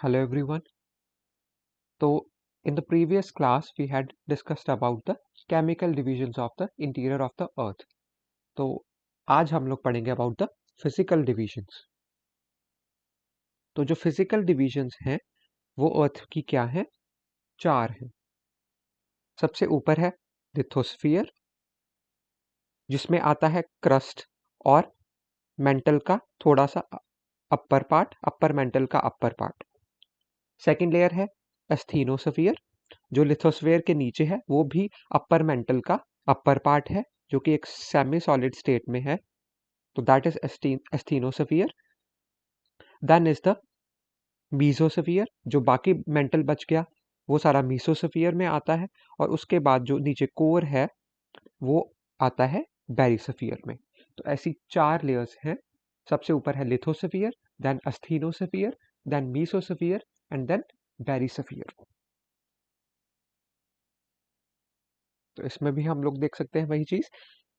Hello everyone. So in the previous class we had discussed about the chemical divisions of the interior of the earth. तो आज हम लोग पढ़ेंगे about the physical divisions. तो जो physical divisions हैं वो अर्थ की क्या है? चार हैं. सबसे ऊपर है लिथोस्फीयर जिसमें आता है क्रस्ट और मेंटल का थोड़ा सा अपर मेंटल का अपर पार्ट. सेकेंड लेयर है एस्थीनोस्फीयर जो लिथोस्फीयर के नीचे है, वो भी अपर मेंटल का अपर पार्ट है जो कि एक सेमी सॉलिड स्टेट में है. तो that is asthenosphere. Then is the mesosphere जो बाकी मेंटल बच गया वो सारा मीसोस्फीयर में आता है. और उसके बाद जो नीचे कोर है वो आता है बेरिस्फीयर में. तो ऐसी चार लेयर्स हैं. सबसे ऊपर है lithosphere, then asthenosphere, then mesosphere and then barysphere. तो इसमें भी हम लोग देख सकते हैं वही चीज.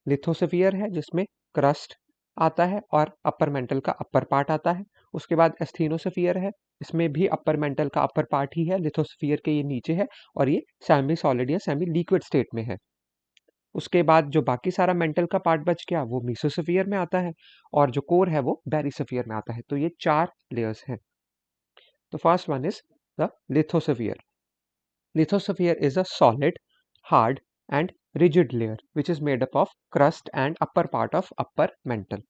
लिथोस्फीयर है जिसमें क्रस्ट आता है और अपर मेंटल का अपर पार्ट आता है. उसके बाद एस्थीनोस्फीयर है, इसमें भी अपर मेंटल का अपर पार्ट ही है, लिथोस्फीयर के ये नीचे है और ये सेमी सॉलिड या सेमी लिक्विड स्टेट में है. उसके बाद जो बाकी सारा मेंटल का पार्ट बच गया वो मीसोस्फीयर में आता है और जो कोर है वो बेरिस्फीयर में आता है. तो ये चार लेयर्स हैं. तो first one is the lithosphere. Lithosphere is a solid, hard and rigid layer which is made up of crust and upper part of upper mantle.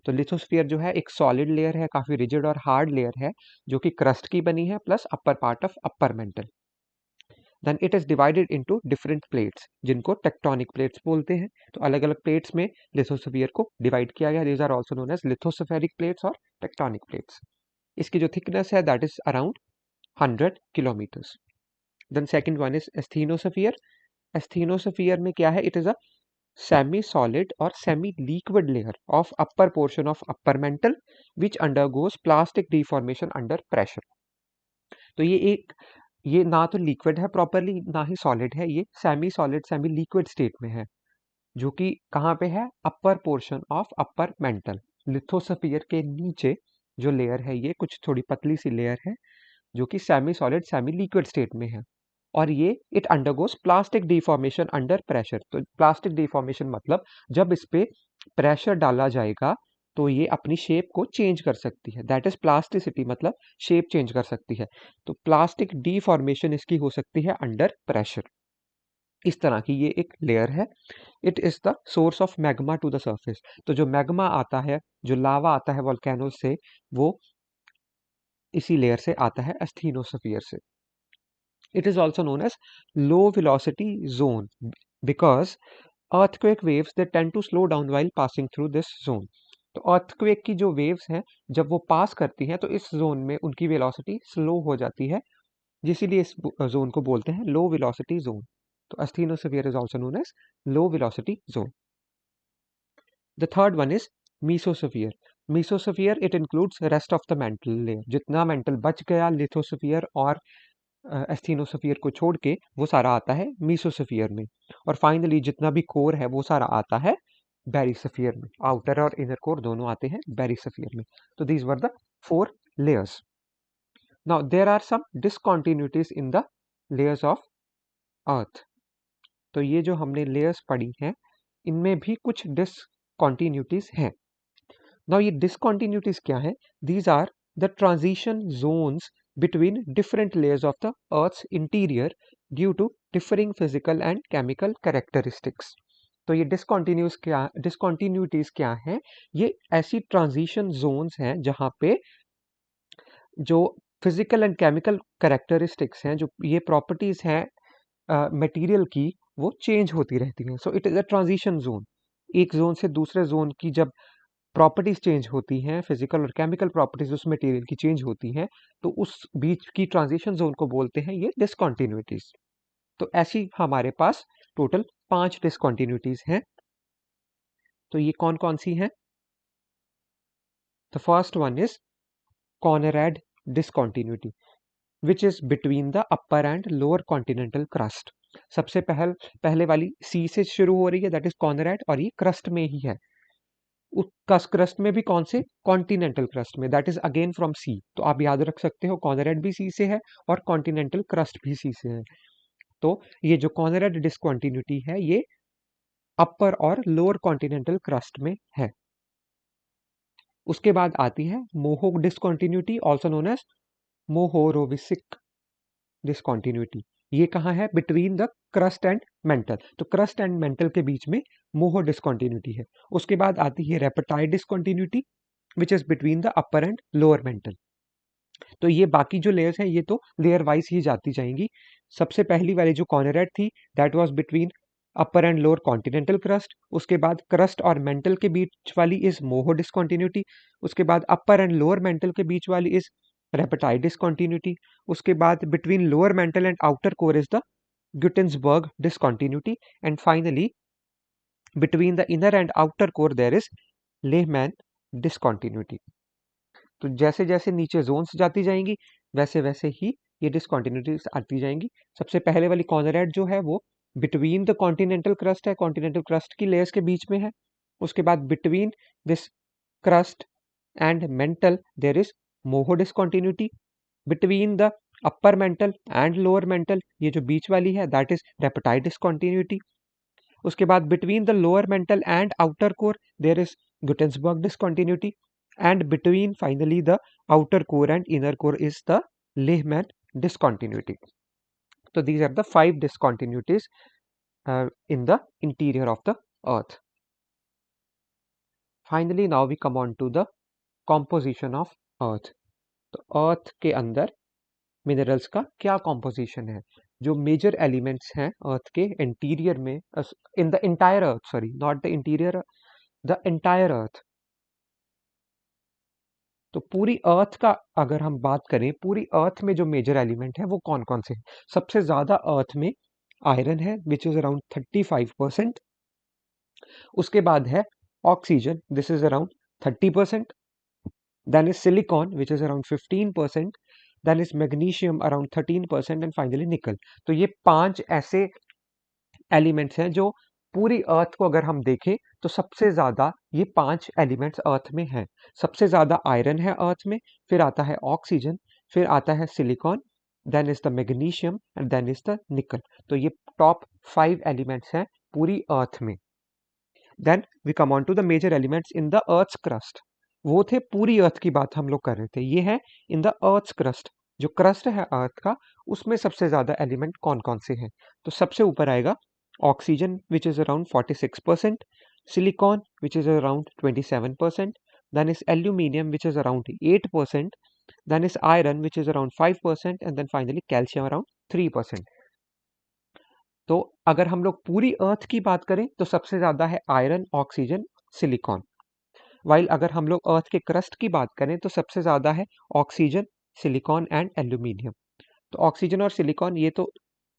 तो लिथोस्फीयर जो है एक सॉलिड लेयर है, काफी रिजिड और हार्ड लेयर है जो कि क्रस्ट की बनी है plus upper part of upper mantle. Then it is divided into different plates जिनको टेक्टोनिक प्लेट्स बोलते हैं. तो अलग अलग प्लेट्स में लिथोस्फीयर को डिवाइड किया गया. These are also known as lithospheric plates और टेक्टोनिक प्लेट्स. इसकी जो थिकनेस है that is around 100 kilometres. Then second one is asthenosphere. Asthenosphere में क्या है? It is a semi-solid or semi-liquid layer of upper portion of upper mantle which undergoes plastic deformation under pressure. तो ये ना तो लिक्विड है properly ना ही solid है, ये semi solid semi liquid state में है जो कि कहाँ पे है? Upper portion of upper mental. Lithosphere के नीचे जो लेयर है ये कुछ थोड़ी पतली सी लेयर है जो कि semi solid semi liquid state में है. और ये it undergoes plastic deformation under pressure. तो प्लास्टिक डिफॉर्मेशन मतलब जब इस पे प्रेशर डाला जाएगा तो ये अपनी शेप को चेंज कर सकती है. दैट इज प्लास्टिसिटी, मतलब शेप चेंज कर सकती है. तो प्लास्टिक डिफॉर्मेशन इसकी हो सकती है अंडर प्रेशर. इस तरह की ये एक लेयर है. It is the source of magma to the surface. तो जो मैग्मा आता है, जो लावा आता है वोल्केनो से, वो इसी लेयर से आता है, एस्थीनोस्फीयर से. It is also known as low velocity zone because earthquake waves they tend to slow down while passing through this zone. तो earthquake की जो waves हैं जब वो पास करती हैं तो इस जोन में उनकी वेलोसिटी स्लो हो जाती है, जिसलिए इस जोन को बोलते हैं लो वेलोसिटी जोन. तो asthenosphere is also known as low velocity zone. The third one is mesosphere. Mesosphere it includes rest of the mantle layer. जितना mantle बच गया लिथोस्फीयर और एस्थीनोस्फीयर को छोड़ के वो सारा आता है मीसोस्फीयर में. और फाइनली जितना भी कोर है वो सारा आता है बेरिस्फीयर में. आउटर और इनर कोर दोनों आते हैं बेरिस्फीयर में. तो these were the four layers. Now there are some discontinuities in the layers of earth. तो ये जो हमने लेयर्स पढ़ी हैं इनमें भी कुछ डिसकंटिन्यूटीज हैं. नाउ ये डिसकंटिन्यूटीज क्या है? These are the transition zones between different layers of the Earth's interior due to differing physical and chemical characteristics. तो ये डिसकॉन्टिन्यूटीज क्या हैं? ये ऐसी ट्रांजिशन जोन्स हैं जहाँ पे जो फिजिकल एंड केमिकल कैरेक्टरिस्टिक्स हैं, जो ये प्रॉपर्टीज हैं मटेरियल की, वो चेंज होती रहती हैं. So it is a transition zone. एक जोन से दूसरे जोन की जब प्रॉपर्टीज चेंज होती हैं, फिजिकल और केमिकल प्रॉपर्टीज उस मटेरियल की चेंज होती हैं, तो उस बीच की ट्रांजिशन जोन को बोलते हैं ये डिसकंटिन्यूटीज. तो ऐसी हमारे पास टोटल 5 डिसकंटिन्यूटीज हैं. तो ये कौन कौन सी हैं? The first one is Conrad discontinuity which is between the upper and lower continental crust. सबसे पहले वाली सी से शुरू हो रही है, दैट इज कॉनराड, और ये क्रस्ट में ही है. क्रस्ट में भी कौन से, कॉन्टिनेंटल क्रस्ट में, दैट इज अगेन फ्रॉम सी। तो आप याद रख सकते हो कॉनरेड भी सी से है और कॉन्टिनेंटल क्रस्ट भी सी से है। तो ये जो कॉनरेड डिसकंटिन्यूटी है ये अपर और लोअर कॉन्टिनेंटल क्रस्ट में है। उसके बाद आती है Moho discontinuity, also known as Mohorovicic discontinuity. ये कहाँ है, between the crust and mantle. तो क्रस्ट एंड मेंटल के बीच में मोहो डिसकंटिन्यूटी है। उसके बाद आती है Repetti discontinuity which is between the upper and lower mantle. तो ये बाकी जो लेयर्स हैं ये तो लेयर वाइज ही जाती जाएंगी। सबसे पहली वाली जो कॉर्नरेट थी that was between upper and lower continental crust. उसके बाद क्रस्ट और मेंटल के बीच वाली इज मोहो डिसकंटिन्यूटी। उसके बाद अपर एंड लोअर मेंटल के बीच वाली इज रेपेटाइड डिसकंटिन्यूटी। उसके बाद between lower mantle and outer core is the Gutenberg discontinuity, and finally between the inner and outer core there is Lehman discontinuity. तो जैसे जैसे नीचे जोन्स जाती जाएंगी वैसे वैसे ही ये डिसकॉन्टिन्यूटीज आती जाएंगी। सबसे पहले वाली कॉर्नरेट जो है वो बिटवीन द कॉन्टिनेंटल क्रस्ट है, कॉन्टिनेंटल क्रस्ट की लेयर्स के बीच में है। उसके बाद between this crust and mantle there is Moho discontinuity. Between the upper mantle and lower mantle, ये जो बीच वाली है दैट इज रेपेटाइड डिसकॉन्टिन्यूटी। उसके बाद between the lower mantle and outer core there is Gutenberg discontinuity, and between finally the outer core and inner core is the Lehman discontinuity. So these are the 5 discontinuities in the interior of the earth. Finally now we come on to the composition of earth. तो earth के अंदर minerals का क्या composition है, जो major elements हैं अर्थ के interior में, in the entire earth, sorry not the interior, the entire earth. तो पूरी अर्थ का अगर हम बात करें, पूरी अर्थ में जो मेजर एलिमेंट है वो कौन कौन से हैं। सबसे ज्यादा अर्थ में आयरन है विच इज अराउंड 35%। उसके बाद है oxygen, this is around 30%। Then is silicon which is around 15%। Then is magnesium around 13% and finally nickel. तो ये 5 ऐसे एलिमेंट्स हैं जो पूरी अर्थ को अगर हम देखें तो सबसे ज्यादा ये 5 एलिमेंट्स अर्थ में हैं। सबसे ज्यादा आयरन है अर्थ में, फिर आता है ऑक्सीजन, फिर आता है silicon, then is the magnesium and then is the nickel. तो ये टॉप 5 एलिमेंट्स हैं पूरी अर्थ में। Then we come on to the major elements in the earth crust. वो थे पूरी अर्थ की बात हम लोग कर रहे थे, ये है इन द अर्थ क्रस्ट। जो क्रस्ट है अर्थ का उसमें सबसे ज्यादा एलिमेंट कौन कौन से हैं। तो सबसे ऊपर आएगा oxygen which is around 46%, silicon which is around 27%, then is aluminium which is around 8%, then is iron which is around 5% and then finally calcium around 3%. तो अगर हम लोग पूरी अर्थ की बात करें तो सबसे ज्यादा है आयरन, ऑक्सीजन, सिलिकॉन। वाइल अगर हम लोग अर्थ के क्रस्ट की बात करें तो सबसे ज्यादा है ऑक्सीजन, सिलिकॉन एंड एल्यूमिनियम। तो ऑक्सीजन और सिलिकॉन ये तो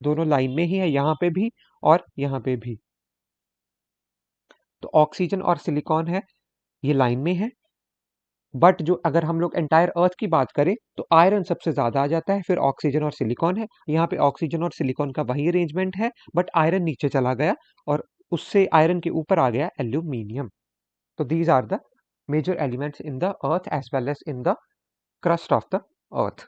दोनों लाइन में ही है, यहाँ पे भी और यहाँ पे भी। तो ऑक्सीजन और सिलिकॉन है ये लाइन में है, बट जो अगर हम लोग एंटायर अर्थ की बात करें तो आयरन सबसे ज्यादा आ जाता है, फिर ऑक्सीजन और सिलिकॉन है। यहाँ पे ऑक्सीजन और सिलिकॉन का वही अरेंजमेंट है बट आयरन नीचे चला गया और उससे आयरन के ऊपर आ गया एल्यूमिनियम। तो these are the major elements in the earth as well as in the crust of the earth.